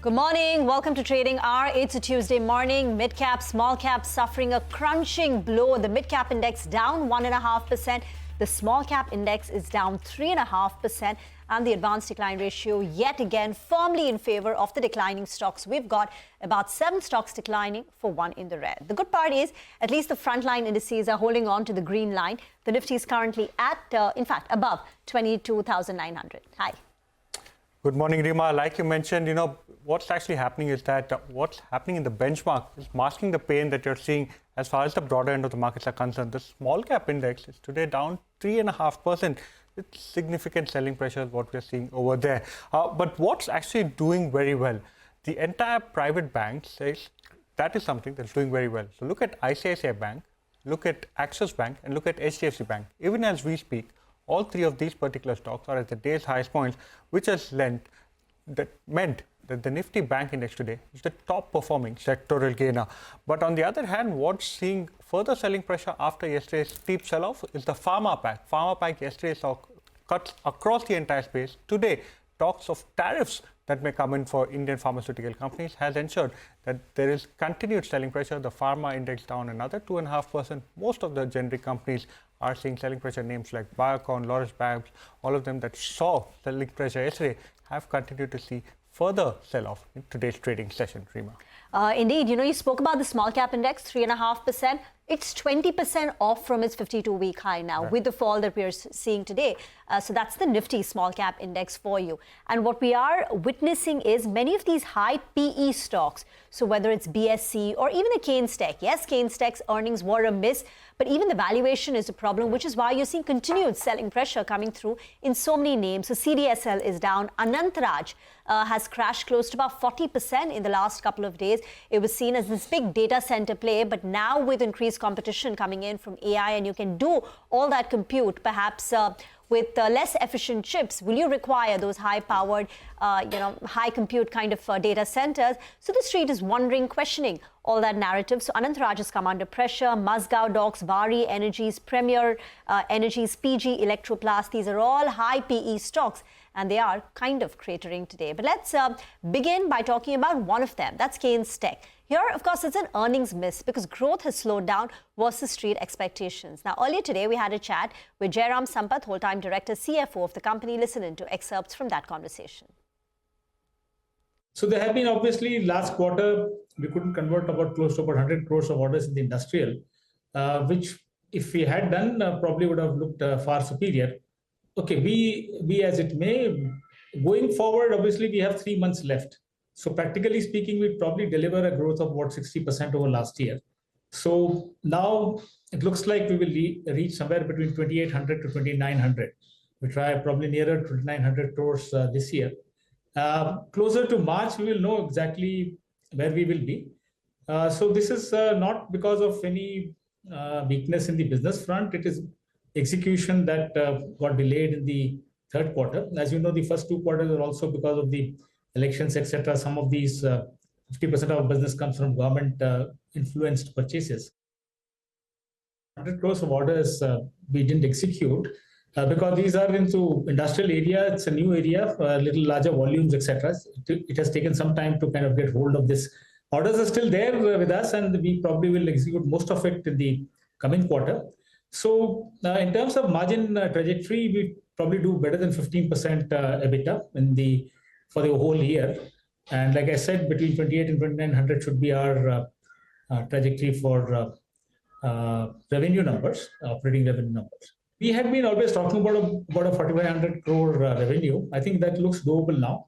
Good morning. Welcome to Trading Hour. It's a Tuesday morning. Mid-cap, small-cap suffering a crunching blow. The mid-cap index down 1.5%. The small-cap index is down 3.5%. And the advanced decline ratio yet again firmly in favor of the declining stocks. We've got about 7 stocks declining for 1 in the red. The good part is at least the frontline indices are holding on to the green line. The Nifty is currently at, in fact, above 22,900. Hi. Good morning, Rima. Like you mentioned, what's actually happening is that what's happening in the benchmark is masking the pain that you're seeing as far as the broader end of the markets are concerned. The small cap index is today down 3.5%. It's significant selling pressure is what we're seeing over there. But what's actually doing very well? The entire private bank says that is something that's doing very well. So look at ICICI Bank, look at Axis Bank, and look at HDFC Bank. Even as we speak, all 3 of these particular stocks are at the day's highest points, which has meant that the Nifty Bank Index today is the top performing sectoral gainer. But on the other hand, what's seeing further selling pressure after yesterday's steep sell-off is the pharma pack. Pharma pack yesterday saw cuts across the entire space. Today, talks of tariffs that may come in for Indian pharmaceutical companies has ensured that there is continued selling pressure. The pharma index down another 2.5%. Most of the generic companies are seeing selling pressure. Names like Biocon, Loris Babs, all of them that saw selling pressure yesterday have continued to see further sell-off in today's trading session, Rima. Indeed, you spoke about the small cap index, 3.5%. It's 20% off from its 52-week high now, right, with the fall that we're seeing today. So that's the Nifty small cap index for you. And what we are witnessing is many of these high PE stocks. So whether it's BSC or even the Keynes Tech. Yes, Keynes Tech's earnings were a miss, but even the valuation is a problem, which is why you're seeing continued selling pressure coming through in so many names. So CDSL is down. Anantraj has crashed close to about 40% in the last couple of days. It was seen as this big data center play, but now with increased competition coming in from AI, and you can do all that compute perhaps with less efficient chips, will you require those high-powered, high compute kind of data centers? So the street is wondering, questioning all that narrative. So Anantraj has come under pressure. Mazgaon Docks, Vari Energies, Premier Energies, PG Electroplast, these are all high PE stocks, and they are kind of cratering today. But let's begin by talking about one of them. That's Keynes Tech. Here, of course, it's an earnings miss because growth has slowed down versus street expectations. Now, earlier today, we had a chat with Jairam Sampath, whole-time director, CFO of the company. Listen into excerpts from that conversation. So there have been, obviously, last quarter, we couldn't convert about close to about 100 crores of orders in the industrial, which if we had done, probably would have looked far superior. Okay, be as it may, going forward, obviously, we have 3 months left. So practically speaking, we'd probably deliver a growth of about 60% over last year. So now it looks like we will reach somewhere between 2,800 to 2,900. We try probably nearer to 2,900 crores this year. Closer to March, we will know exactly where we will be. So this is not because of any weakness in the business front. It is execution that got delayed in the third quarter. As you know, the first 2 quarters are also because of the elections, etc. Some of these 50% of our business comes from government influenced purchases. 100 crores of orders we didn't execute because these are into industrial area. It's a new area, little larger volumes, etc. It has taken some time to kind of get hold of this. Orders are still there with us, and we probably will execute most of it in the coming quarter. So in terms of margin trajectory, we probably do better than 15% EBITDA for the whole year. And like I said, between 28 and 2,900 should be our trajectory for revenue numbers, operating revenue numbers. We had been always talking about a 4,500 crore revenue. I think that looks doable now.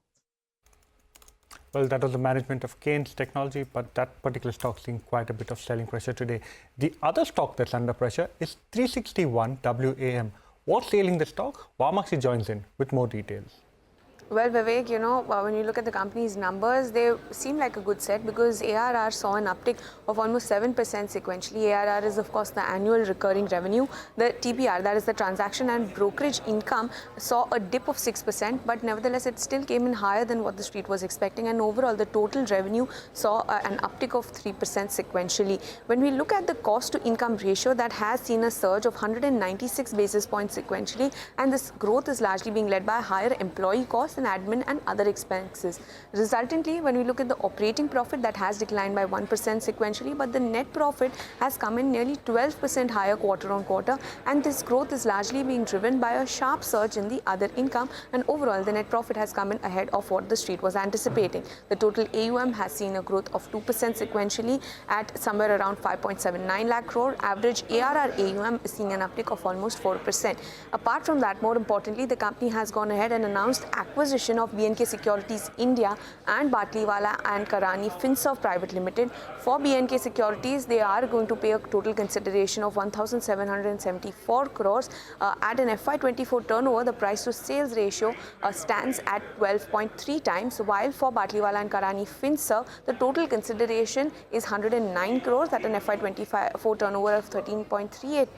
Well, that was the management of Keynes Technology, but that particular stock seeing quite a bit of selling pressure today. The other stock that's under pressure is 361 WAM. What's ailing the stock? Vamaxi joins in with more details. Well, Vivek, when you look at the company's numbers, they seem like a good set because ARR saw an uptick of almost 7% sequentially. ARR is, of course, the annual recurring revenue. The TBR, that is the transaction and brokerage income, saw a dip of 6%, but nevertheless, it still came in higher than what the street was expecting. And overall, the total revenue saw an uptick of 3% sequentially. When we look at the cost-to-income ratio, that has seen a surge of 196 basis points sequentially, and this growth is largely being led by higher employee costs costs and admin and other expenses. Resultantly, when we look at the operating profit, that has declined by 1% sequentially, but the net profit has come in nearly 12% higher quarter on quarter, and this growth is largely being driven by a sharp surge in the other income, and overall the net profit has come in ahead of what the street was anticipating. The total AUM has seen a growth of 2% sequentially at somewhere around 5.79 lakh crore. Average ARR AUM is seeing an uptick of almost 4%. Apart from that, more importantly, the company has gone ahead and announced acquisition of B&K Securities India and Batliwala and Karani Finserv Private Limited. For B&K Securities, they are going to pay a total consideration of 1,774 crores. At an FY24 turnover, the price to sales ratio stands at 12.3 times, while for Batliwala and Karani Finserv, the total consideration is 109 crores at an FY24 turnover of 13.38.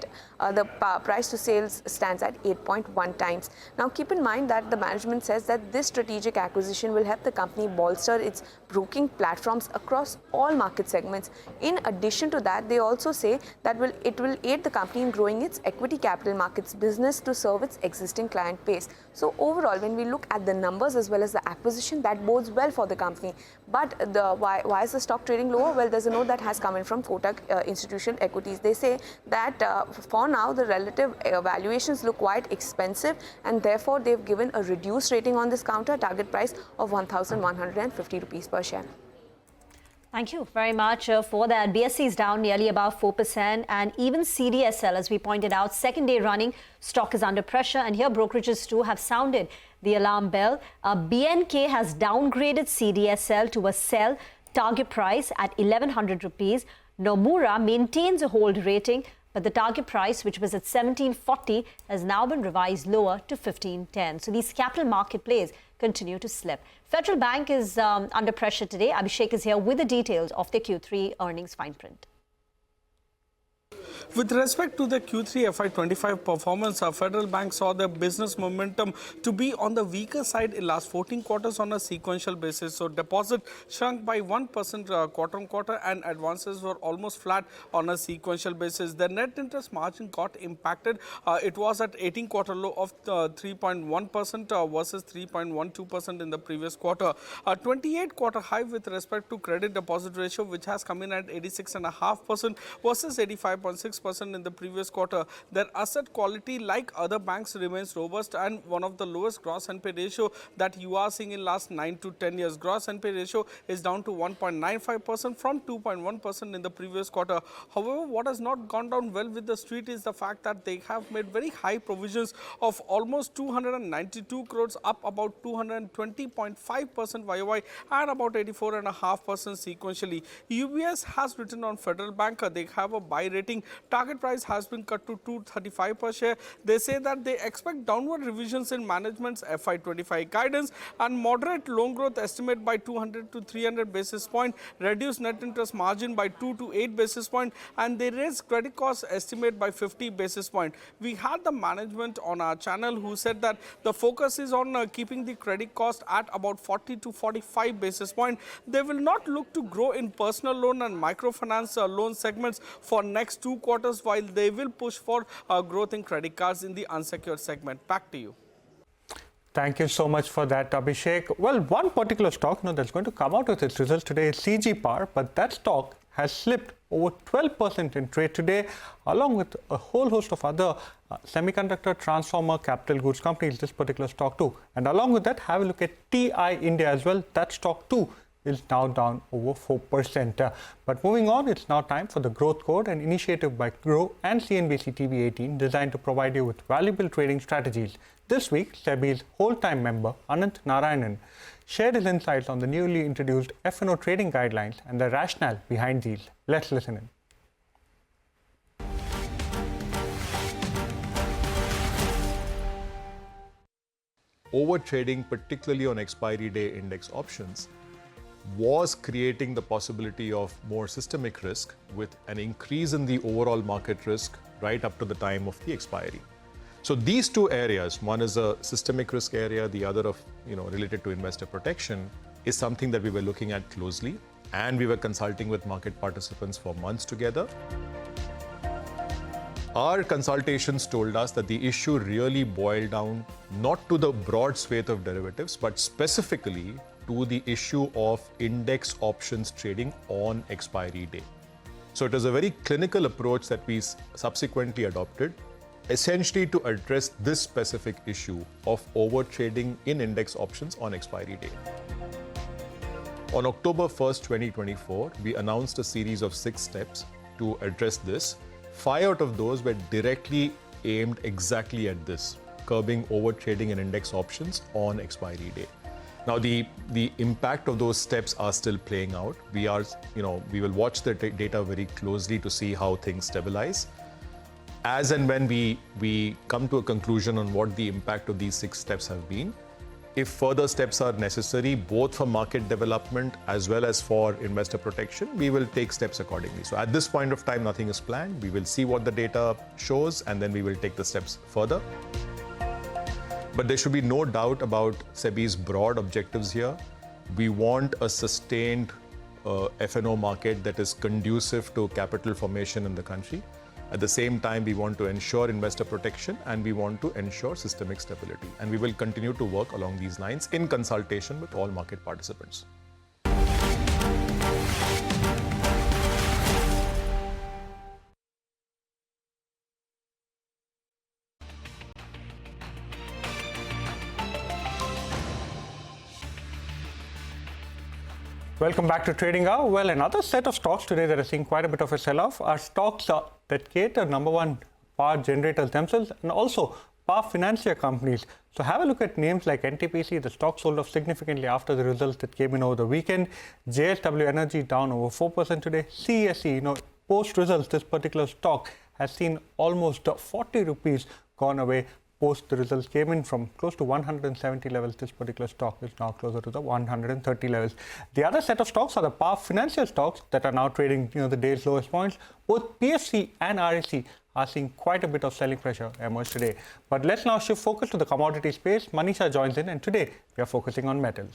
The price to sales stands at 8.1 times. Now, keep in mind that the management says that this strategic acquisition will help the company bolster its broking platforms across all market segments. In addition to that, they also say that it will aid the company in growing its equity capital markets business to serve its existing client base. So overall, when we look at the numbers as well as the acquisition, that bodes well for the company. But why is the stock trading lower? Well, there's a note that has come in from Kotak Institutional Equities. They say that for now, the relative valuations look quite expensive, and therefore they've given a reduced rating on this counter, target price of 1,150 rupees per share. Thank you very much for that. BSE is down nearly about 4%, and even CDSL, as we pointed out, second day running, stock is under pressure, and here brokerages too have sounded the alarm bell. BNK has downgraded CDSL to a sell, target price at 1,100 rupees. Nomura maintains a hold rating, but the target price, which was at 1740, has now been revised lower to 1510. So these capital market plays continue to slip. Federal Bank is under pressure today. Abhishek is here with the details of the Q3 earnings fine print. With respect to the Q3 FY25 performance, Federal Bank saw the business momentum to be on the weaker side in last 14 quarters on a sequential basis. So deposit shrunk by 1% quarter on quarter, and advances were almost flat on a sequential basis. The net interest margin got impacted. It was at 18 quarter low of 3.1% versus 3.12% in the previous quarter. 28 quarter high with respect to credit deposit ratio, which has come in at 86.5% versus 85.6% in the previous quarter. Their asset quality, like other banks, remains robust and one of the lowest gross NPA ratio that you are seeing in last 9 to 10 years. Gross NPA ratio is down to 1.95% from 2.1% in the previous quarter. However, what has not gone down well with the street is the fact that they have made very high provisions of almost 292 crores, up about 220.5% YOY and about 84.5% sequentially. UBS has written on Federal Bank, they have a buy rating. Target price has been cut to 235 per share. They say that they expect downward revisions in management's FY25 guidance and moderate loan growth estimate by 200 to 300 basis point, reduce net interest margin by 2 to 8 basis point, and they raise credit cost estimate by 50 basis point. We had the management on our channel who said that the focus is on keeping the credit cost at about 40 to 45 basis point. They will not look to grow in personal loan and microfinance loan segments for next 2 quarters, while they will push for growth in credit cards in the unsecured segment. Back to you. Thank you so much for that, Abhishek. Well, one particular stock that's going to come out with its results today is CG Power, but that stock has slipped over 12% in trade today, along with a whole host of other semiconductor, transformer, capital goods companies, this particular stock too. And along with that, have a look at TI India as well. That stock too is now down over 4%. But moving on, it's now time for the Growth Code, an initiative by Grow and CNBC-TV18 designed to provide you with valuable trading strategies. This week, SEBI's whole-time member, Anant Narayanan, shared his insights on the newly introduced F&O trading guidelines and the rationale behind these. Let's listen in. Overtrading, particularly on expiry day index options, was creating the possibility of more systemic risk with an increase in the overall market risk right up to the time of the expiry. So these two areas, one is a systemic risk area, the other of related to investor protection, is something that we were looking at closely, and we were consulting with market participants for months together. Our consultations told us that the issue really boiled down not to the broad swathe of derivatives, but specifically to the issue of index options trading on expiry day. So it is a very clinical approach that we subsequently adopted, essentially to address this specific issue of overtrading in index options on expiry day. On October 1st, 2024, we announced a series of 6 steps to address this. 5 out of those were directly aimed exactly at this, curbing overtrading in index options on expiry day. Now, the impact of those steps are still playing out. We will watch the data very closely to see how things stabilize. As and when we come to a conclusion on what the impact of these 6 steps have been, if further steps are necessary, both for market development as well as for investor protection, we will take steps accordingly. So at this point of time, nothing is planned. We will see what the data shows, and then we will take the steps further. But there should be no doubt about SEBI's broad objectives here. We want a sustained F&O market that is conducive to capital formation in the country. At the same time, we want to ensure investor protection and we want to ensure systemic stability. And we will continue to work along these lines in consultation with all market participants. Welcome back to Trading Hour. Well, another set of stocks today that are seeing quite a bit of a sell-off are stocks that cater, number one, power generators themselves and also power financier companies. So have a look at names like NTPC. The stock sold off significantly after the results that came in over the weekend. JSW Energy down over 4% today. CSE, post results, this particular stock has seen almost 40 rupees gone away. Post the results came in from close to 170 levels. This particular stock is now closer to the 130 levels. The other set of stocks are the power financial stocks that are now trading the day's lowest points. Both PFC and RSC are seeing quite a bit of selling pressure emerge today. But let's now shift focus to the commodity space. Manisha joins in, and today we are focusing on metals.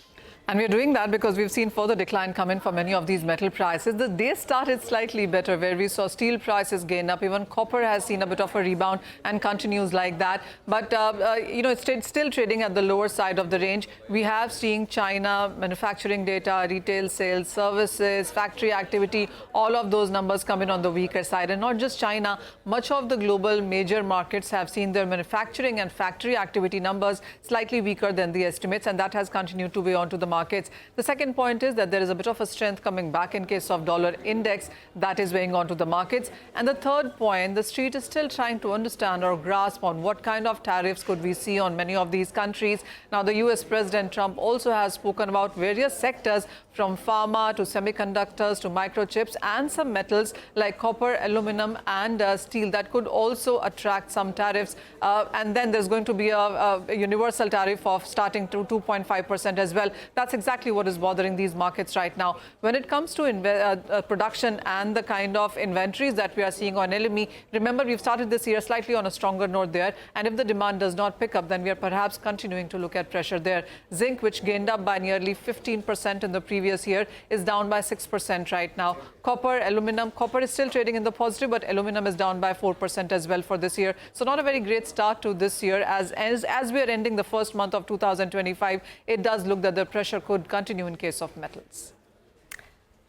And we're doing that because we've seen further decline come in for many of these metal prices. The day started slightly better, where we saw steel prices gain up. Even copper has seen a bit of a rebound and continues like that. But, it's still trading at the lower side of the range. We have seen China manufacturing data, retail sales, services, factory activity, all of those numbers come in on the weaker side. And not just China, much of the global major markets have seen their manufacturing and factory activity numbers slightly weaker than the estimates, and that has continued to weigh onto the markets. The second point is that there is a bit of a strength coming back in case of dollar index that is weighing onto the markets. And the third point, the street is still trying to understand or grasp on what kind of tariffs could we see on many of these countries. Now, the US President Trump also has spoken about various sectors from pharma to semiconductors to microchips and some metals like copper, aluminum and steel that could also attract some tariffs. And then there's going to be a universal tariff of starting to 2.5% as well. That's exactly what is bothering these markets right now. When it comes to production and the kind of inventories that we are seeing on LME, remember we've started this year slightly on a stronger note there. And if the demand does not pick up, then we are perhaps continuing to look at pressure there. Zinc, which gained up by nearly 15% in the previous year, is down by 6% right now. Copper, aluminum, copper is still trading in the positive, but aluminum is down by 4% as well for this year. So not a very great start to this year. As we are ending the first month of 2025, it does look that the pressure could continue in case of metals.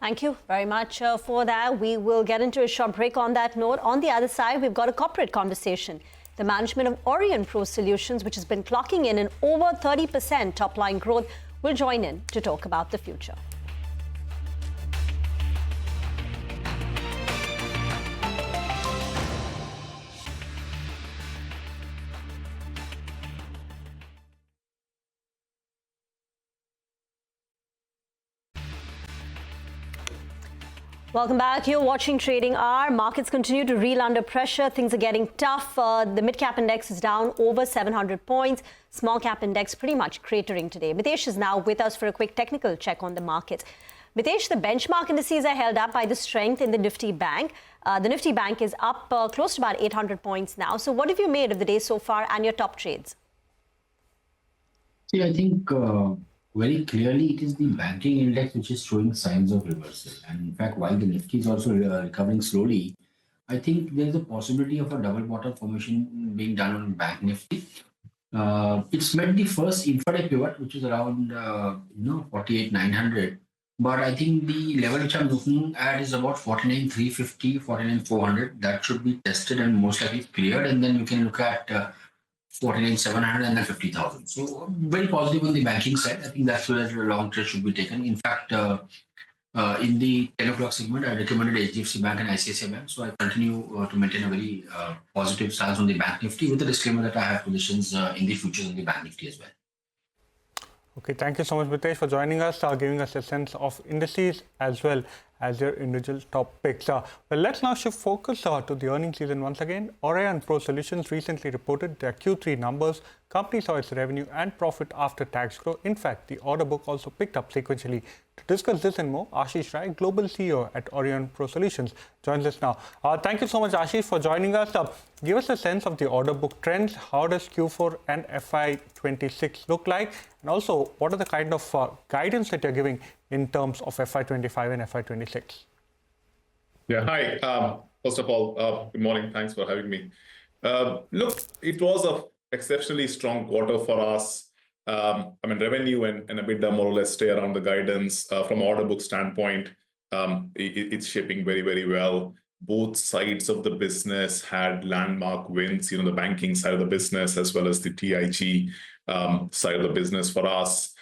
Thank you very much for that. We will get into a short break on that note. On the other side, we've got a corporate conversation. The management of Orient Pro Solutions, which has been clocking in over 30% top-line growth, will join in to talk about the future. Welcome back. You're watching Trading Hour. Markets continue to reel under pressure. Things are getting tough. The mid-cap index is down over 700 points. Small-cap index pretty much cratering today. Mitesh is now with us for a quick technical check on the markets. Mitesh, the benchmark indices are held up by the strength in the Nifty Bank. The Nifty Bank is up close to about 800 points now. So what have you made of the day so far and your top trades? See, I think very clearly it is the banking index which is showing signs of reversal. And in fact, while the Nifty is also recovering slowly, I think there is a possibility of a double bottom formation being done on Bank Nifty. It's met the first intraday pivot, which is around 48,900. But I think the level which I'm looking at is about 49,350, 49,400. That should be tested and most likely cleared, and then you can look at 49,700 and then 50,000. So very positive on the banking side. I think that's where the long trade should be taken. In fact, in the 10 o'clock segment, I recommended HDFC Bank and ICICI Bank. So I continue to maintain a very positive stance on the Bank Nifty with the disclaimer that I have positions in the futures on the Bank Nifty as well. Okay, thank you so much, Mitesh, for joining us, giving us a sense of indices as well as your individual top picks. Well, let's now shift focus to the earnings season once again. Orion Pro Solutions recently reported their Q3 numbers. Company saw its revenue and profit after tax grow. In fact, the order book also picked up sequentially. To discuss this and more, Ashish Rai, Global CEO at Orion Pro Solutions, joins us now. Thank you so much, Ashish, for joining us. Give us a sense of the order book trends. How does Q4 and FY26 look like? And also, what are the kind of guidance that you're giving in terms of FY25 and FY26? Yeah, hi. First of all, good morning. Thanks for having me. Look, it was an exceptionally strong quarter for us. Revenue and EBITDA more or less stay around the guidance. From order book standpoint, it's shaping very, very well. Both sides of the business had landmark wins, the banking side of the business as well as the TIG side of the business for us.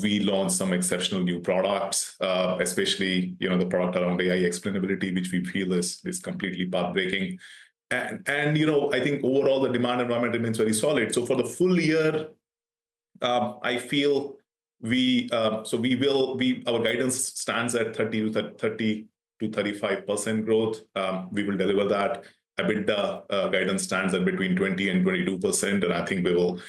We launched some exceptional new products, especially, the product around AI explainability, which we feel is completely path-breaking. And I think overall the demand environment remains very solid. So for the full year, I feel our guidance stands at 30 to 35% growth. We will deliver that. EBITDA guidance stands at between 20 and 22%, and I think we will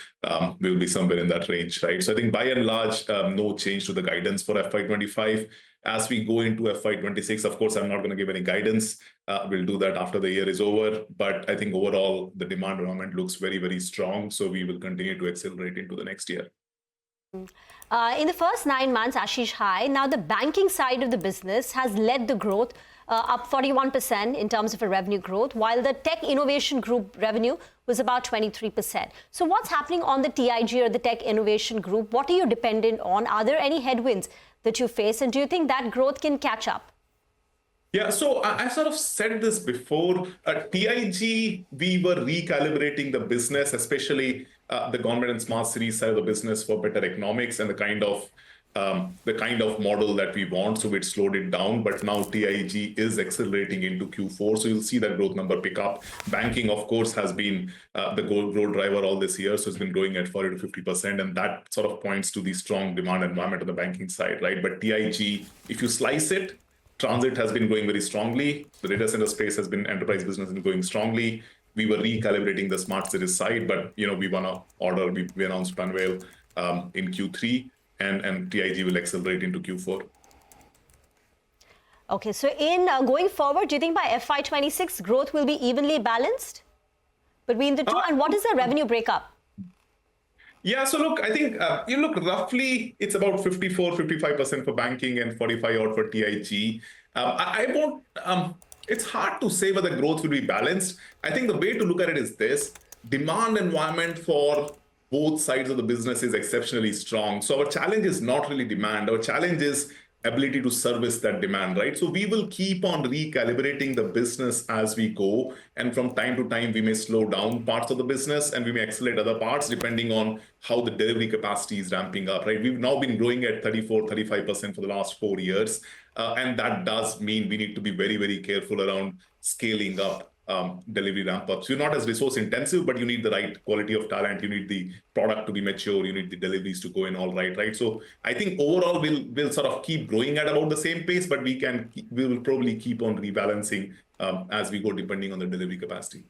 be somewhere in that range, right? So I think by and large, no change to the guidance for FY25. As we go into FY26, of course, I'm not going to give any guidance. We'll do that after the year is over. But I think overall, the demand environment looks very, very strong. So we will continue to accelerate into the next year. In the first 9 months, Ashish, hi. Now, the banking side of the business has led the growth, up 41% in terms of a revenue growth, while the Tech Innovation Group revenue was about 23%. So what's happening on the TIG or the Tech Innovation Group? What are you dependent on? Are there any headwinds that you face? And do you think that growth can catch up? Yeah, so I sort of said this before. At TIG, we were recalibrating the business, especially the government and smart cities side of the business for better economics and the kind of model that we want. So it slowed it down. But now TIG is accelerating into Q4. So you'll see that growth number pick up. Banking, of course, has been the growth driver all this year. So it's been growing at 40 to 50%. And that sort of points to the strong demand environment on the banking side, right? But TIG, if you slice it, transit has been growing very strongly. The data center space has been enterprise business and growing strongly. We were recalibrating the smart cities side, but we won an order. We announced Panvel in Q3, and TIG will accelerate into Q4. Okay, so in going forward, do you think by FY26 growth will be evenly balanced between the two? And what is the revenue breakup? Yeah, so look, I think roughly it's about 55% for banking and 45 odd for TIG. It's hard to say whether growth will be balanced. I think the way to look at it is this: demand environment for both sides of the business is exceptionally strong. So our challenge is not really demand. Our challenge is ability to service that demand, right? So we will keep on recalibrating the business as we go. And from time to time, we may slow down parts of the business and we may accelerate other parts depending on how the delivery capacity is ramping up, right? We've now been growing at 35% for the last 4 years. And that does mean we need to be very, very careful around scaling up delivery ramp-ups. You're not as resource intensive, but you need the right quality of talent. You need the product to be mature. You need the deliveries to go in all right? So I think overall we'll sort of keep growing at about the same pace, but we will probably keep on rebalancing as we go depending on the delivery capacity.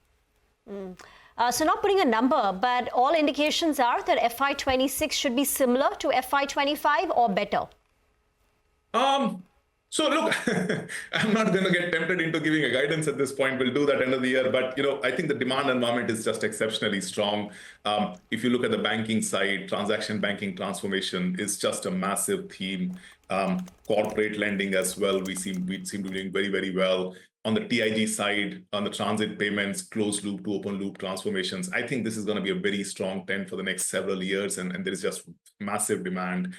So not putting a number, but all indications are that FY26 should be similar to FY25 or better. So look, I'm not going to get tempted into giving a guidance at this point. We'll do that end of the year. But, I think the demand environment is just exceptionally strong. If you look at the banking side, transaction banking transformation is just a massive theme. Corporate lending as well, we seem to be doing very, very well. on the TIG side, on the transit payments, closed loop to open loop transformations. I think this is going to be a very strong trend for the next several years, and there is just massive demand.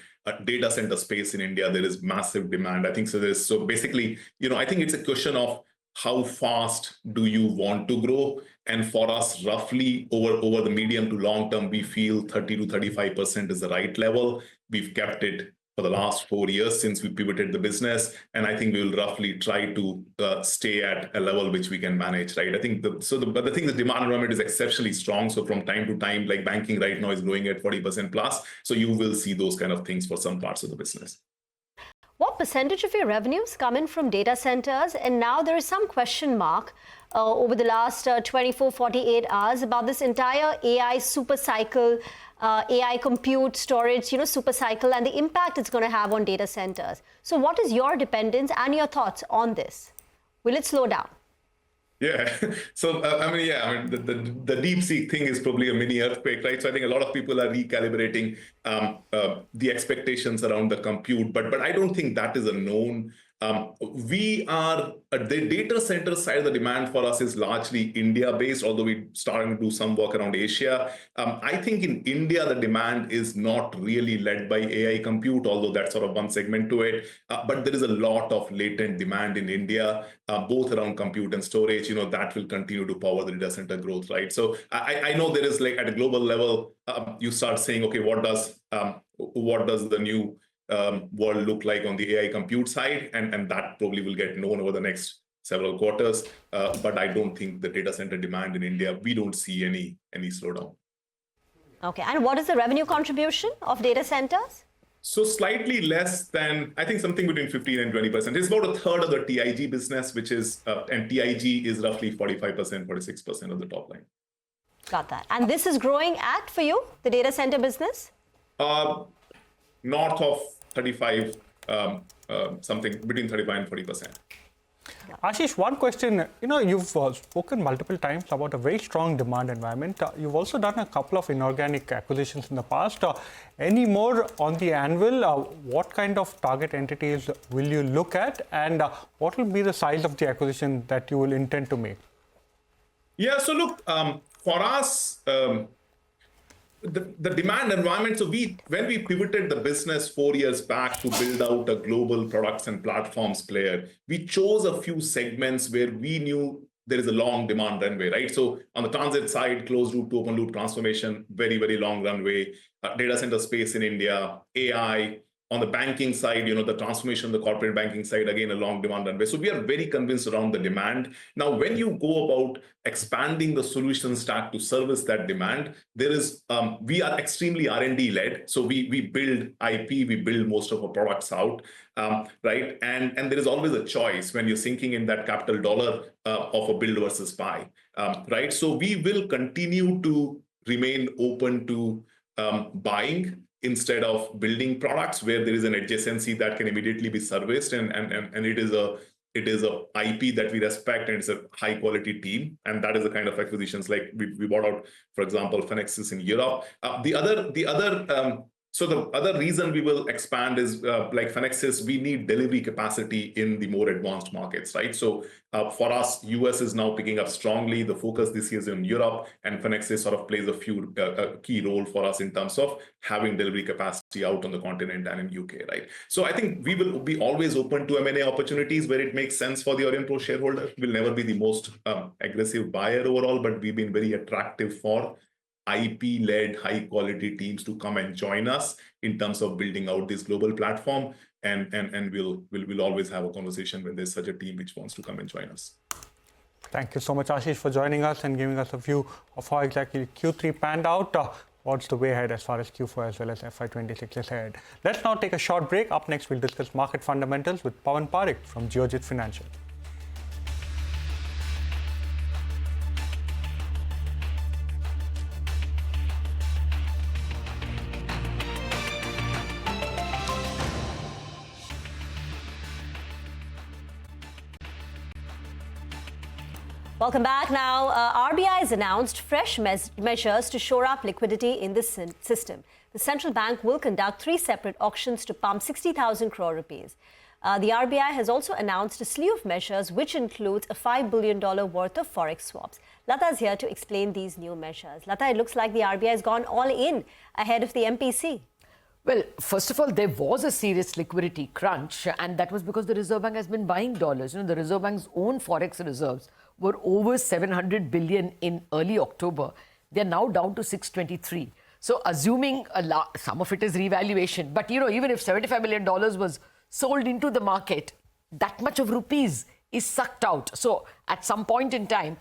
Data center space in India, there is massive demand. I think so. So basically, I think it's a question of how fast do you want to grow? And for us, roughly over the medium to long term, we feel 30 to 35% is the right level. We've kept it for the last 4 years since we pivoted the business, and I think we will roughly try to stay at a level which we can manage, right? I think but the thing, the demand environment is exceptionally strong. So from time to time, like banking right now is growing at 40% plus. So you will see those kind of things for some parts of the business. What percentage of your revenues come in from data centers? And now there is some question mark over the last 24, 48 hours about this entire AI super cycle, AI compute storage, super cycle, and the impact it's going to have on data centers. So what is your dependence and your thoughts on this? Will it slow down? Yeah. So, the DeepSeek thing is probably a mini earthquake, right? So I think a lot of people are recalibrating the expectations around the compute, but I don't think that is a known. We are the data center side of the demand for us is largely India based, although we're starting to do some work around Asia. I think in India, the demand is not really led by AI compute, although that's sort of one segment to it. But there is a lot of latent demand in India, both around compute and storage, that will continue to power the data center growth, right? So I know there is, like, at a global level, you start saying, okay, what does the new world look like on the AI compute side, and that probably will get known over the next several quarters. But I don't think the data center demand in India, we don't see any slowdown. Okay, and what is the revenue contribution of data centers? So slightly less than, I think something between 15 and 20%. It's about a third of the TIG business, which is, and TIG is roughly 45%, 46% of the top line. Got that. And this is growing at, for you, the data center business? North of 35, something between 35 and 40%. Ashish, one question. You've spoken multiple times about a very strong demand environment. You've also done a couple of inorganic acquisitions in the past. Any more on the anvil? What kind of target entities will you look at? And what will be the size of the acquisition that you will intend to make? Yeah, so look, for us, the demand environment, so when we pivoted the business 4 years back to build out a global products and platforms player, we chose a few segments where we knew there is a long demand runway, right? So on the transit side, closed loop to open loop transformation, very, very long runway. Data center space in India, AI. On the banking side, the transformation, the corporate banking side, again, a long demand runway. So we are very convinced around the demand. Now, when you go about expanding the solution stack to service that demand, we are extremely R&D led. So we build IP, we build most of our products out, right? And there is always a choice when you're sinking in that capital dollar of a build versus buy, right? So we will continue to remain open to buying instead of building products where there is an adjacency that can immediately be serviced, and it is a IP that we respect, and it's a high quality team, and that is the kind of acquisitions like we bought out, for example, Sensex in Europe. So the other reason we will expand is like Sensex, we need delivery capacity in the more advanced markets, right? So for us, US is now picking up strongly. The focus this year is in Europe, and Sensex sort of plays a key role for us in terms of having delivery capacity out on the continent and in UK, right? So I think we will be always open to M&A opportunities where it makes sense for the Aurionpro shareholder. We'll never be the most aggressive buyer overall, but we've been very attractive for IP-led, high-quality teams to come and join us in terms of building out this global platform, and we'll always have a conversation when there's such a team which wants to come and join us. Thank you so much, Ashish, for joining us and giving us a view of how exactly Q3 panned out. What's the way ahead as far as Q4 as well as FY26 is ahead. Let's now take a short break. Up next, we'll discuss market fundamentals with Pawan Parekh from Geojit Financial. Welcome back. Now, RBI has announced fresh measures to shore up liquidity in the system. The central bank will conduct 3 separate auctions to pump 60,000 crore rupees. The RBI has also announced a slew of measures, which includes a $5 billion worth of forex swaps. Lata is here to explain these new measures. Lata, it looks like the RBI has gone all in ahead of the MPC. Well, first of all, there was a serious liquidity crunch, and that was because the Reserve Bank has been buying dollars. The Reserve Bank's own forex reserves were over 700 billion in early October. They're now down to 623. So assuming some of it is revaluation, but even if $75 billion was sold into the market, that much of rupees is sucked out. So at some point in time,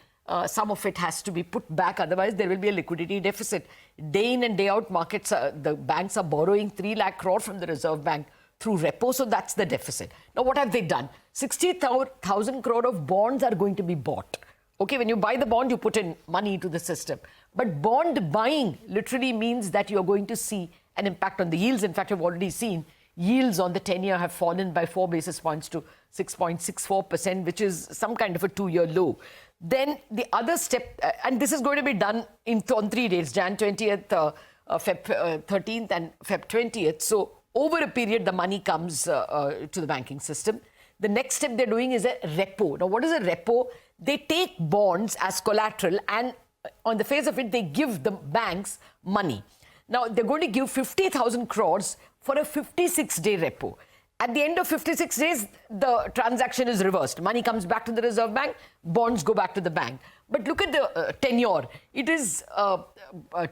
some of it has to be put back. Otherwise, there will be a liquidity deficit. Day in and day out, markets, the banks are borrowing 3 lakh crore from the Reserve Bank through repo. So that's the deficit. Now, what have they done? 60,000 crore of bonds are going to be bought. Okay, when you buy the bond, you put in money into the system. But bond buying literally means that you're going to see an impact on the yields. In fact, you've already seen yields on the 10-year have fallen by 4 basis points to 6.64%, which is some kind of a 2-year low. Then the other step, and this is going to be done on 3 days, Jan 20th, Feb 13th and Feb 20th. So over a period, the money comes to the banking system. The next step they're doing is a repo. Now, what is a repo? They take bonds as collateral, and on the face of it, they give the banks money. Now, they're going to give 50,000 crores for a 56-day repo. At the end of 56 days, the transaction is reversed. Money comes back to the Reserve Bank, bonds go back to the bank. But look at the tenure. It is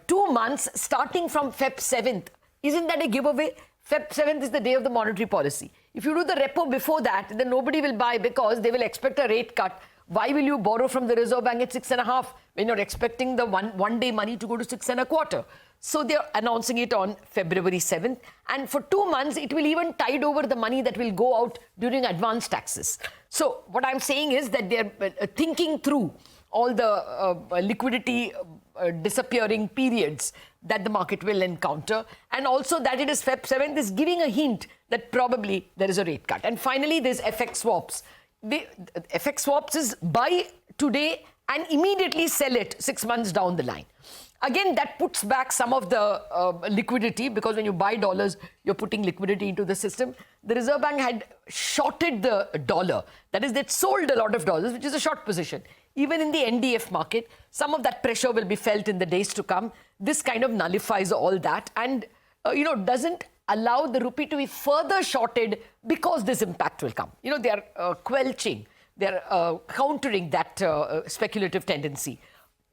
2 months starting from Feb 7th. Isn't that a giveaway? Feb 7th is the day of the monetary policy. If you do the repo before that, then nobody will buy because they will expect a rate cut. Why will you borrow from the Reserve Bank at 6.5 when you're expecting the one day money to go to 6.25? So they're announcing it on February 7th. And for 2 months, it will even tide over the money that will go out during advance taxes. So what I'm saying is that they're thinking through all the liquidity disappearing periods that the market will encounter. And also that it is Feb 7th is giving a hint that probably there is a rate cut. And finally, there's FX swaps. The FX swaps is buy today and immediately sell it 6 months down the line. Again, that puts back some of the liquidity because when you buy dollars, you're putting liquidity into the system. The Reserve Bank had shorted the dollar. That is, they'd sold a lot of dollars, which is a short position. Even in the NDF market, some of that pressure will be felt in the days to come. This kind of nullifies all that and, doesn't allow the rupee to be further shorted because this impact will come. They are quelching, they are countering that speculative tendency.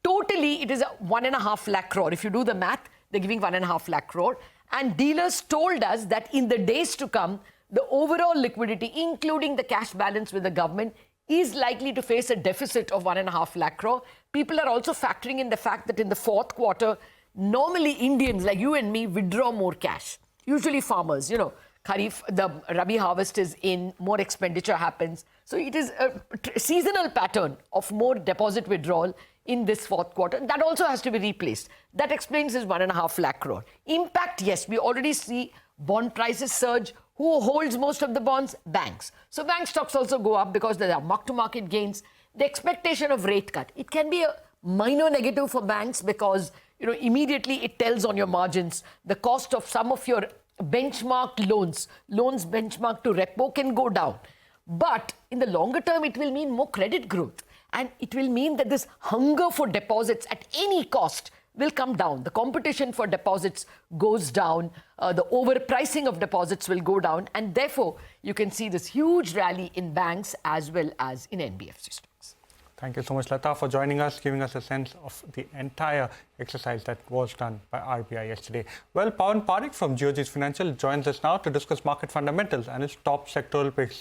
Totally, it is a 1.5 lakh crore. If you do the math, they're giving 1.5 lakh crore. And dealers told us that in the days to come, the overall liquidity, including the cash balance with the government, is likely to face a deficit of 1.5 lakh crore. People are also factoring in the fact that in the fourth quarter, normally Indians like you and me withdraw more cash. Usually farmers, Kharif, the Rabi harvest is in, more expenditure happens. So it is a seasonal pattern of more deposit withdrawal in this fourth quarter. That also has to be replaced. That explains this 1.5 lakh crore. Impact, yes, we already see bond prices surge. Who holds most of the bonds? Banks. So bank stocks also go up because there are mark-to-market gains. The expectation of rate cut. It can be a minor negative for banks because, immediately it tells on your margins. The cost of some of your benchmarked loans benchmarked to repo can go down. But in the longer term, it will mean more credit growth. And it will mean that this hunger for deposits at any cost will come down. The competition for deposits goes down. The overpricing of deposits will go down. And therefore, you can see this huge rally in banks as well as in NBFC stocks. Thank you so much, Lata, for joining us, giving us a sense of the entire exercise that was done by RBI yesterday. Well, Pawan Parekh from Geojit Financial joins us now to discuss market fundamentals and its top sectoral picks.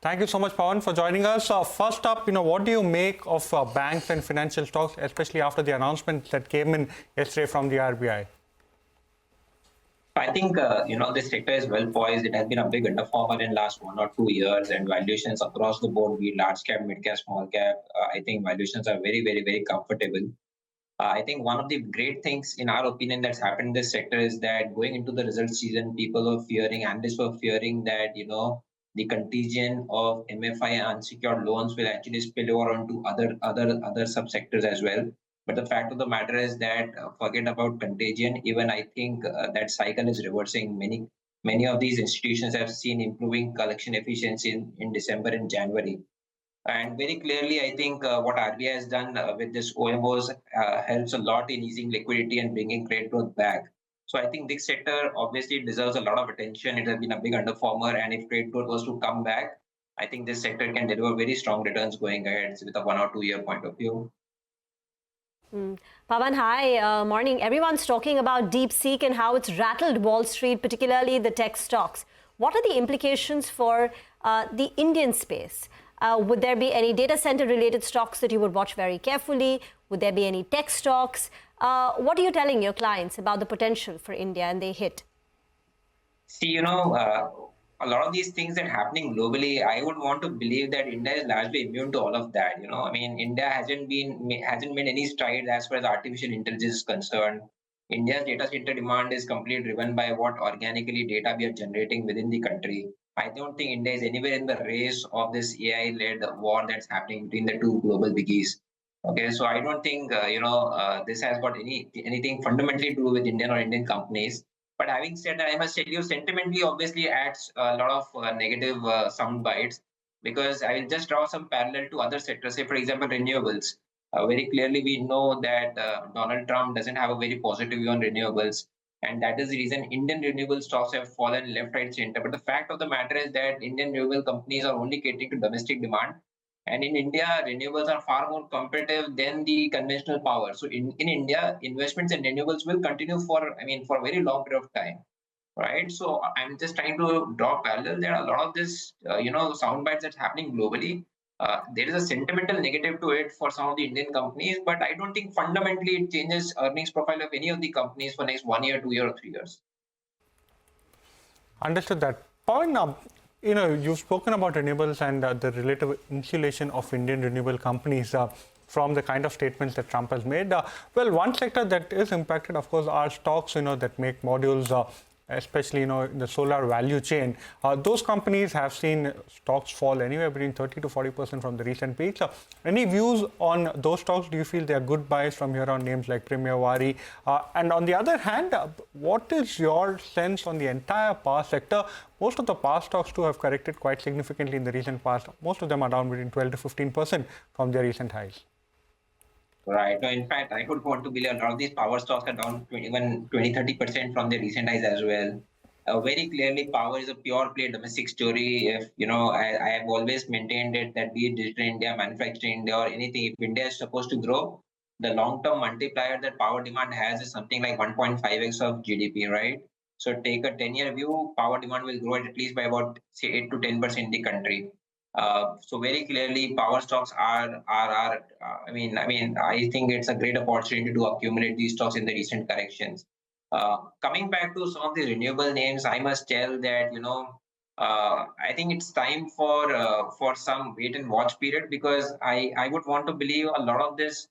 Thank you so much, Pawan, for joining us. First up, what do you make of banks and financial stocks, especially after the announcement that came in yesterday from the RBI? I think, this sector is well poised. It has been a big underperformer in last 1 or 2 years, and valuations across the board, be it large cap, mid cap, small cap, I think valuations are very, very, very comfortable. I think one of the great things, in our opinion, that's happened in this sector is that going into the result season, people were fearing, analysts were fearing that, the contagion of MFI and unsecured loans will actually spill over onto other subsectors as well. But the fact of the matter is that forget about contagion. Even I think that cycle is reversing. Many Many of these institutions have seen improving collection efficiency in December and January. And very clearly, I think what RBI has done with this OMOs helps a lot in easing liquidity and bringing credit growth back. So I think this sector obviously deserves a lot of attention. It has been a big underperformer, and if credit growth was to come back, I think this sector can deliver very strong returns going ahead with a 1 or 2 year point of view. Pawan, hi. Morning. Everyone's talking about DeepSeek and how it's rattled Wall Street, particularly the tech stocks. What are the implications for the Indian space? Would there be any data center related stocks that you would watch very carefully? Would there be any tech stocks? What are you telling your clients about the potential for India and they hit? See, a lot of these things that are happening globally, I would want to believe that India is largely immune to all of that. India hasn't made any strides as far as artificial intelligence is concerned. India's data center demand is completely driven by what organically data we are generating within the country. I don't think India is anywhere in the race of this AI-led war that's happening between the two global biggies. Okay, so I don't think this has got anything fundamentally to do with Indian or Indian companies. But having said that, I must tell you, sentimentally obviously adds a lot of negative sound bites, because I will just draw some parallel to other sectors. Say, for example, renewables. Very clearly, we know that Donald Trump doesn't have a very positive view on renewables. And that is the reason Indian renewable stocks have fallen left, right, center. But the fact of the matter is that Indian renewable companies are only catering to domestic demand. And in India, renewables are far more competitive than the conventional power. So in India, investments in renewables will continue for a very long period of time. Right. So I'm just trying to draw parallel. There are a lot of this, sound bites that's happening globally. There is a sentimental negative to it for some of the Indian companies, but I don't think fundamentally it changes earnings profile of any of the companies for next 1 year, 2 years, or 3 years. Understood that. Pawan, you've spoken about renewables and the relative insulation of Indian renewable companies from the kind of statements that Trump has made. Well, one sector that is impacted, of course, are stocks, that make modules, especially, in the solar value chain. Those companies have seen stocks fall anywhere between 30 to 40% from the recent peaks. Any views on those stocks? Do you feel they are good buys from here on, names like Premier Wari? And on the other hand, what is your sense on the entire power sector? Most of the power stocks too have corrected quite significantly in the recent past. Most of them are down between 12 to 15% from their recent highs. Right. No, in fact, I would want to believe a lot of these power stocks are down 20-30% from their recent highs as well. Very clearly, power is a pure play domestic story. If I have always maintained it that be it Digital India, Manufacturing India, or anything, if India is supposed to grow, the long-term multiplier that power demand has is something like 1.5x of GDP, right? So take a 10-year view, power demand will grow at least by about, say, 8 to 10% in the country. So very clearly, power stocks are. I think it's a great opportunity to accumulate these stocks in the recent corrections. Coming back to some of the renewable names, I must tell that I think it's time for some wait and watch period, because I would want to believe a lot of this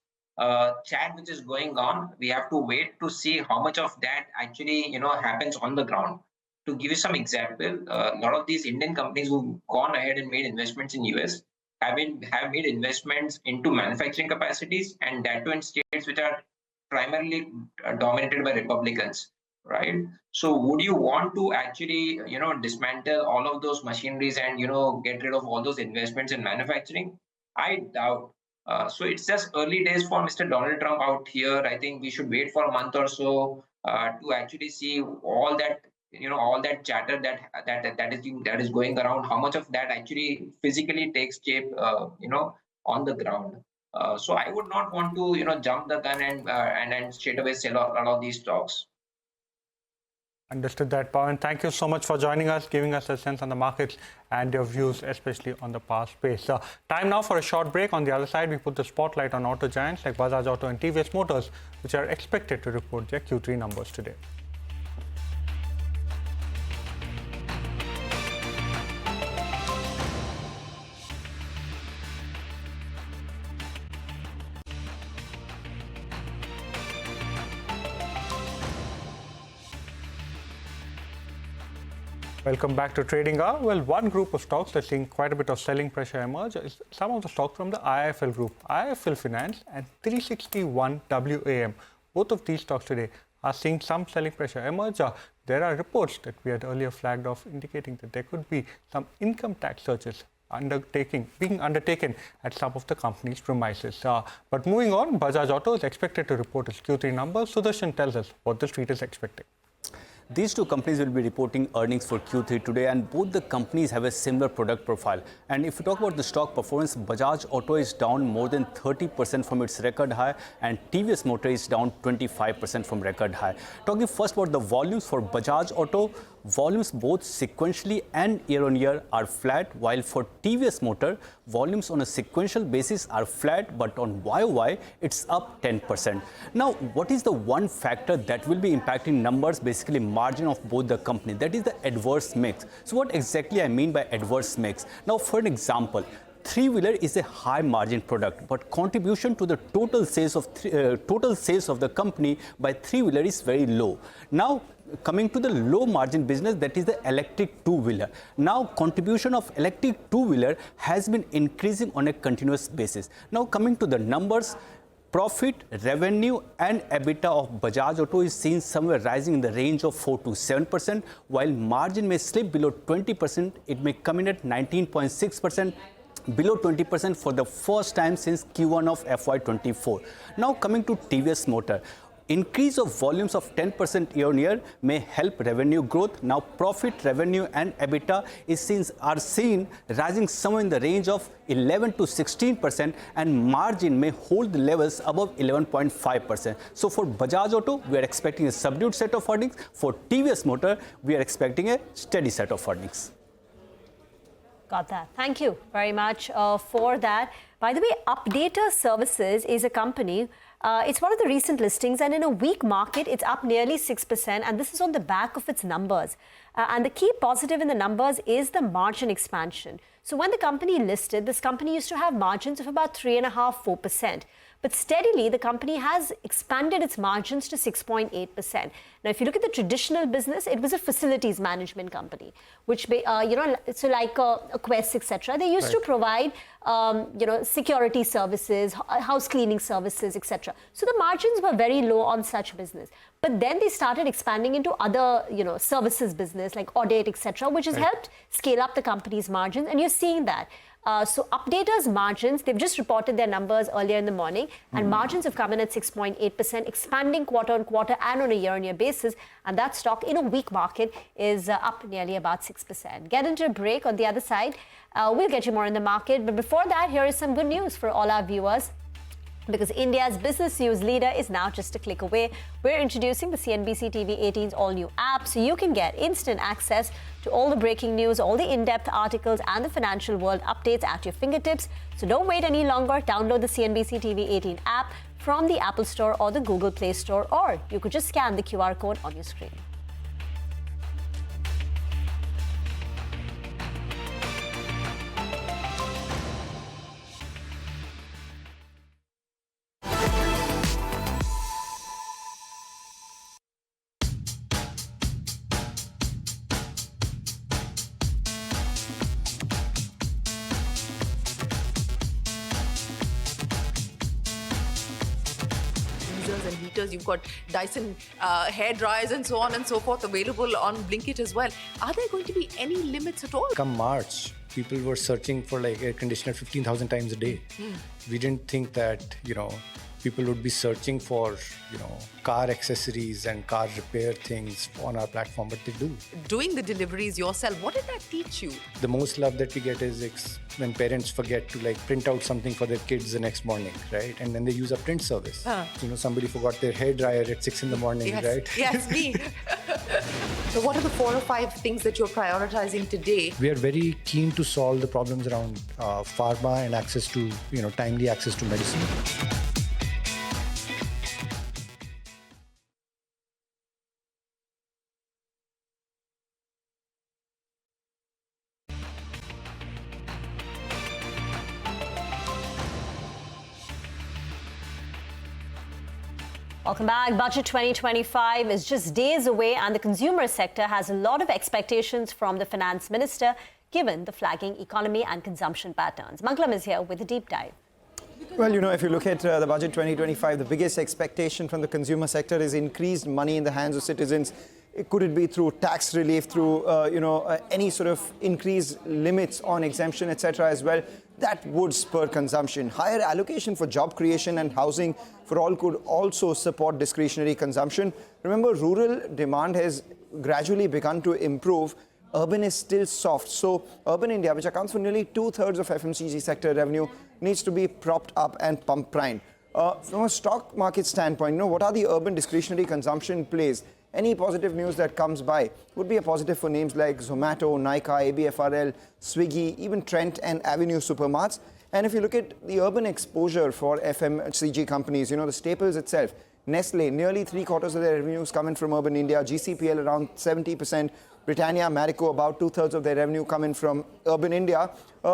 chat which is going on. We have to wait to see how much of that actually happens on the ground. To give you some example, a lot of these Indian companies who've gone ahead and made investments in US have made investments into manufacturing capacities, and that too in states which are primarily dominated by Republicans, right? So would you want to actually, dismantle all of those machineries and, get rid of all those investments in manufacturing? I doubt. So it's just early days for Mr. Donald Trump out here. I think we should wait for a month or so to actually see all that chatter that is going around, how much of that actually physically takes shape on the ground. So I would not want to jump the gun and straight away sell a lot of these stocks. Understood that, Pawan. Thank you so much for joining us, giving us a sense on the markets and your views, especially on the power space. Time now for a short break. On the other side, we put the spotlight on auto giants like Bajaj Auto and TVS Motors, which are expected to report their Q3 numbers today. Welcome back to Trading Hour. Well, one group of stocks that's seeing quite a bit of selling pressure emerge is some of the stocks from the IIFL group, IIFL Finance and 361 WAM. Both of these stocks today are seeing some selling pressure emerge. There are reports that we had earlier flagged off indicating that there could be some income tax searches being undertaken at some of the company's premises. But moving on, Bajaj Auto is expected to report its Q3 numbers. Sudarshan tells us what the street is expecting. These two companies will be reporting earnings for Q3 today, and both the companies have a similar product profile. And if we talk about the stock performance, Bajaj Auto is down more than 30% from its record high, and TVS Motor is down 25% from record high. Talking first about the volumes for Bajaj Auto, volumes both sequentially and year-on-year are flat, while for TVS Motor, volumes on a sequential basis are flat, but on YOY, it's up 10%. Now, what is the one factor that will be impacting numbers, basically margin of both the company? That is the adverse mix. So what exactly I mean by adverse mix? Now, for an example, three-wheeler is a high margin product, but contribution to the total sales of the company by three-wheeler is very low. Now, coming to the low margin business, that is the electric two-wheeler. Now, contribution of electric two-wheeler has been increasing on a continuous basis. Now, coming to the numbers, profit, revenue and EBITDA of Bajaj Auto is seen somewhere rising in the range of 4 to 7%, while margin may slip below 20%. It may come in at 19.6%. Below 20% for the first time since Q1 of FY24. Now coming to TVS Motor. Increase of volumes of 10% year-on-year may help revenue growth. Now profit, revenue and EBITDA are seen rising somewhere in the range of 11 to 16%, and margin may hold the levels above 11.5%. So for Bajaj Auto, we are expecting a subdued set of earnings. For TVS Motor, we are expecting a steady set of earnings. Got that. Thank you very much for that. By the way, Updater Services is a company. It's one of the recent listings, and in a weak market, it's up nearly 6%, and this is on the back of its numbers. And the key positive in the numbers is the margin expansion. So when the company listed, this company used to have margins of about 3.5–4%. But steadily, the company has expanded its margins to 6.8%. Now, if you look at the traditional business, it was a facilities management company, which, so like a Quest, etc. They used to provide, security services, house cleaning services, etc. So the margins were very low on such business. But then they started expanding into other, services business like audit, etc., which has helped scale up the company's margins, and you're seeing that. So Updater's margins, they've just reported their numbers earlier in the morning, and margins have come in at 6.8%, expanding quarter on quarter and on a year-on-year basis. And that stock in a weak market is up nearly about 6%. Get into a break. On the other side, we'll get you more in the market. But before that, here is some good news for all our viewers, because India's business news leader is now just a click away. We're introducing the CNBC-TV18's all-new app, so you can get instant access to all the breaking news, all the in-depth articles and the financial world updates at your fingertips. So don't wait any longer. Download the CNBC-TV18 app from the Apple Store or the Google Play Store, or you could just scan the QR code on your screen. And heaters, you've got Dyson hair dryers and so on and so forth available on Blinkit as well. Are there going to be any limits at all? Come March, people were searching for like air conditioner 15,000 times a day. We didn't think that, people would be searching for, car accessories and car repair things on our platform, but they do. Doing the deliveries yourself, what did that teach you? The most love that we get is when parents forget to print out something for their kids the next morning, right? And then they use a print service. Somebody forgot their hair dryer at 6 in the morning, yes. Right? Yes, me. So what are the 4 or 5 things that you're prioritizing today? We are very keen to solve the problems around pharma and access to, timely access to medicine. Welcome back. Budget 2025 is just days away, and the consumer sector has a lot of expectations from the finance minister, given the flagging economy and consumption patterns. Mangalam is here with a deep dive. Well, if you look at the budget 2025, the biggest expectation from the consumer sector is increased money in the hands of citizens. Could it be through tax relief, through any sort of increased limits on exemption, etc. as well? That would spur consumption. Higher allocation for job creation and housing for all could also support discretionary consumption. Remember, rural demand has gradually begun to improve. Urban is still soft. So urban India, which accounts for nearly 2/3 of FMCG sector revenue, needs to be propped up and pump primed. From a stock market standpoint, what are the urban discretionary consumption plays? Any positive news that comes by would be a positive for names like Zomato, Nykaa, ABFRL, Swiggy, even Trent and Avenue Supermarts. And if you look at the urban exposure for FMCG companies, the staples itself, Nestle, nearly 3/4 of their revenues coming from urban India, GCPL around 70%, Britannia, Marico, about 2/3 of their revenue coming from urban India.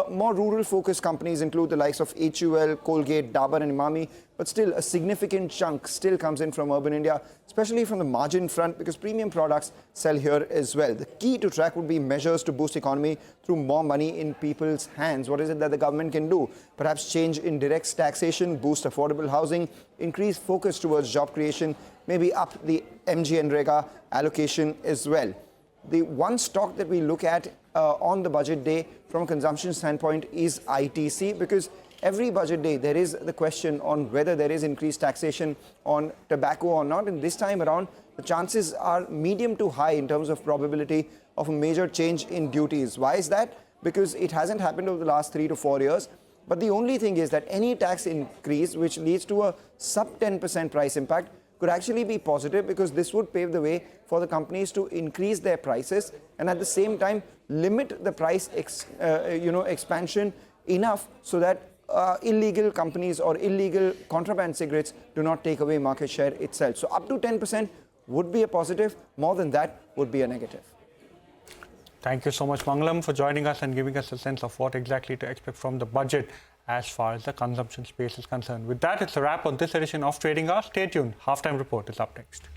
More rural-focused companies include the likes of HUL, Colgate, Dabur and Imami, but still a significant chunk still comes in from urban India, especially from the margin front because premium products sell here as well. The key to track would be measures to boost economy through more money in people's hands. What is it that the government can do? Perhaps change in direct taxation, boost affordable housing, increase focus towards job creation, maybe up the MGNREGA allocation as well. The one stock that we look at on the budget day from a consumption standpoint is ITC because every budget day there is the question on whether there is increased taxation on tobacco or not, and this time around the chances are medium to high in terms of probability of a major change in duties. Why is that? Because it hasn't happened over the last 3 to 4 years. But the only thing is that any tax increase which leads to a sub 10% price impact could actually be positive because this would pave the way for the companies to increase their prices and at the same time limit the price expansion enough so that illegal companies or illegal contraband cigarettes do not take away market share itself. So up to 10% would be a positive. More than that would be a negative. Thank you so much, Mangalam, for joining us and giving us a sense of what exactly to expect from the budget as far as the consumption space is concerned. With that, it's a wrap on this edition of Trading Hour. Stay tuned. Halftime Report is up next.